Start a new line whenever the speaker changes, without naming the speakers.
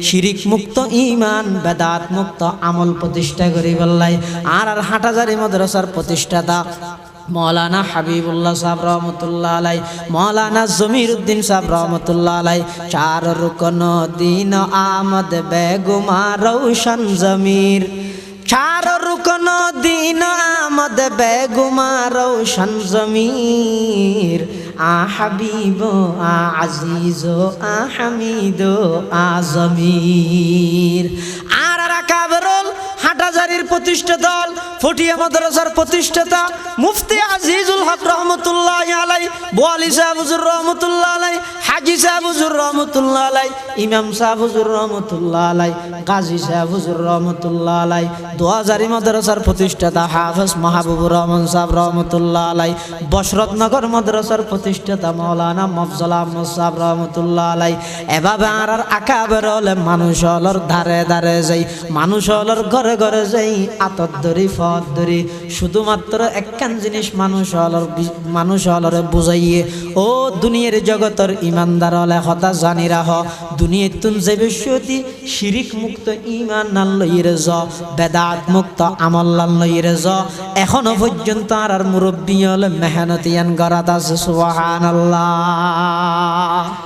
শিরিক মুক্ত ঈমান বেদাত মুক্ত আমল প্রতিষ্ঠা করি বললাই। আর হাটহাজারী মাদ্রাসার প্রতিষ্ঠাতা মৌলানা হাবিবুল্লাহ সাহেব রহমতুল্লাহ আলাই, মৌলানা জমিরুদ্দিন সাহেব রহমতুল্লাহ আলাই, চার রুকন দিন আমদ বেগুমা রৌশন জমির, চার রুকন দিন আমদ বেগুমা রৌশন জমির, আ হাবিব আ আজিজ আ হামিদ আ জমির। আর আকাবরুল হাটহাজারীর প্রতিষ্ঠাতা, ফটিয়া মাদ্রাসার প্রতিষ্ঠাতা মুফতি আজিজুল হক রহমতুল্লাহ আলাই, বোয়ালি সাহেব হুজুর রহমতুল্লাহ আলাই, হাজি সাহেব হুজুর রহমতুল্লাহ আলাই, ইমাম সাহেব হুজুর রহমতুল্লাহ আলাই, গাজী সাহেব হুজুর রহমতুল্লাহ আলাই, দোয়াজারি মাদ্রাসার প্রতিষ্ঠাতা হাফেজ মাহবুবুর রহমান সাহেব রহমতুল্লাহ আলাই, বশরতনগর মাদ্রাসার প্রতিষ্ঠাতা মাওলানা মফজল আহমদ সাহেব রহমতুল্লাহ আলাই। এভাবে আর আকাবের হলে মানুষ হলর ধারে ধারে যাই, মানুষ হলর ঘরে ঘরে যাই, আতর ধরি ফদ ধরি, শুধুমাত্র একখান জিনিস মানুষ হলরে বুঝাইয়ে, ও দুনিয়ার জগতের ইমানদার হলে হতা জানি রাহ, দুনিয়ার তুন যে বিষয়টি শিরিক মুক্ত ইমান নাল লইরে য, বেদাত মুক্ত আমল লাল লইরে য, এখনো পর্যন্ত আর মুরব্বী হলে মেহনতিয়ান গরাত আছে। সুবহানাল্লাহ।